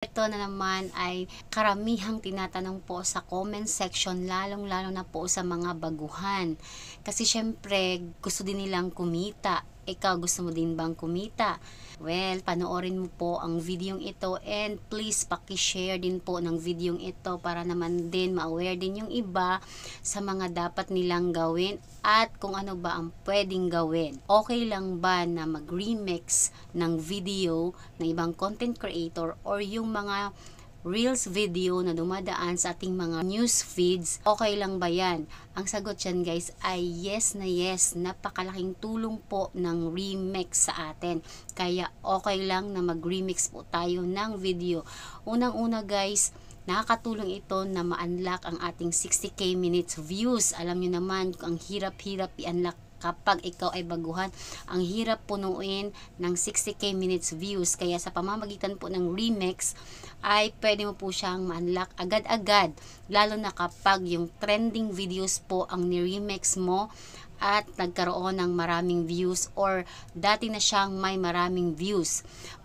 Ito na naman ay karamihang tinatanong po sa comment section, lalong-lalo na po sa mga baguhan. Kasi syempre, gusto din nilang kumita. Ikaw, gusto mo din bang kumita? Well, panoorin mo po ang videong ito and please paki-share din po ng videong ito para naman din ma-aware din yung iba sa mga dapat nilang gawin at kung ano ba ang pwedeng gawin. Okay lang ba na mag-remix ng video ng ibang content creator or yung mga Reels video na dumadaan sa ating mga news feeds, okay lang ba yan? Ang sagot dyan guys ay yes na yes. Napakalaking tulong po ng remix sa atin. Kaya okay lang na mag-remix po tayo ng video. Unang-una guys, nakakatulong ito na ma-unlock ang ating 60k minutes views. Alam nyo naman kung ang hirap-hirap i-unlock kapag ikaw ay baguhan, ang hirap punuin ng 60k minutes views. Kaya sa pamamagitan po ng remix ay pwede mo po siyang ma-unlock agad-agad, lalo na kapag yung trending videos po ang ni-remix mo at nagkaroon ng maraming views or dati na siyang may maraming views.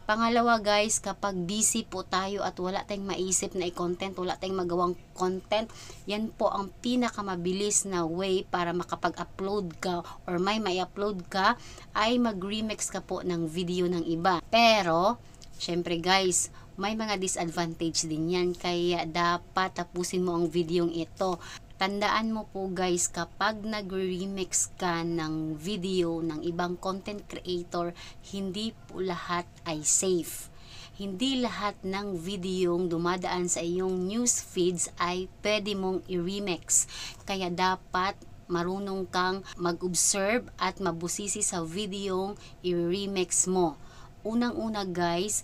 Pangalawa guys, kapag busy po tayo at wala tayong maisip na i-content, wala tayong magawang content, yan po ang pinakamabilis na way para makapag-upload ka or may upload ka ay mag-remix ka po ng video ng iba. Pero, syempre guys, may mga disadvantage din yan, kaya dapat tapusin mo ang videong ito. Tandaan mo po guys, kapag nag-remix ka ng video ng ibang content creator, hindi po lahat ay safe. Hindi lahat ng videong dumadaan sa iyong news feeds ay pwede mong i-remix. Kaya dapat marunong kang mag-observe at mabusisi sa videong i-remix mo. Unang-una guys,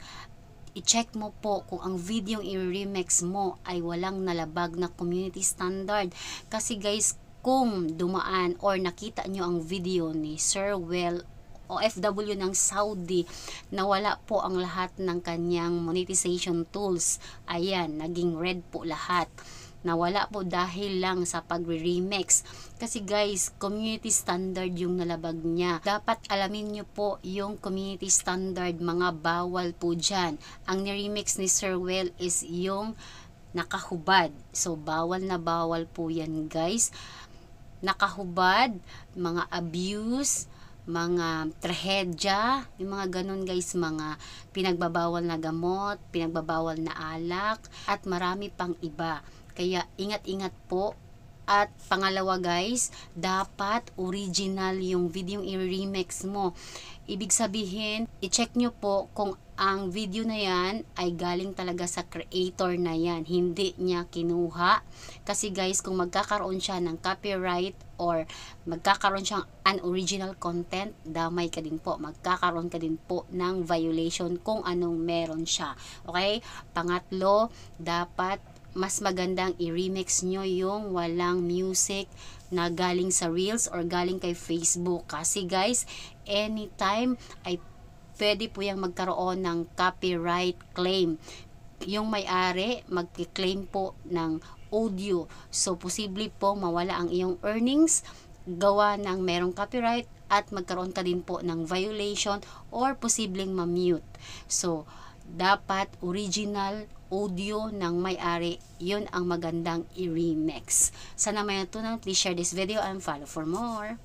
i-check mo po kung ang video i-remix mo ay walang nalabag na community standard. Kasi guys, kung dumaan or nakita nyo ang video ni Sir Well, OFW ng Saudi, na wala po ang lahat ng kanyang monetization tools, ayan, naging red po lahat. Nawala po dahil lang sa pag-remix. Kasi guys, community standard yung nalabag niya. Dapat alamin nyo po yung community standard, mga bawal po dyan. Ang ni-remix ni Sir Well is yung nakahubad. So, bawal na bawal po yan guys. Nakahubad, mga abuse, mga trahedya, yung mga ganun guys, mga pinagbabawal na gamot, pinagbabawal na alak, at marami pang iba. Kaya ingat-ingat po. At pangalawa guys, dapat original yung video i-remix mo. Ibig sabihin, i-check nyo po kung ang video na yan ay galing talaga sa creator na yan, hindi niya kinuha. Kasi guys, kung magkakaroon siya ng copyright or magkakaroon siyang unoriginal content, damay ka din po. Magkakaroon ka din po ng violation kung anong meron siya. Okay? Pangatlo, dapat mas magandang i-remix nyo yung walang music na galing sa Reels or galing kay Facebook. Kasi guys, anytime ay pwede po yung magkaroon ng copyright claim. Yung may-ari magki-claim po ng audio. So, posible po mawala ang iyong earnings gawa ng merong copyright at magkaroon ka din po ng violation or posibleng ma-mute. So, dapat original audio ng may-ari, yun ang magandang i-remix. Sana may natutunan, please share this video and follow for more.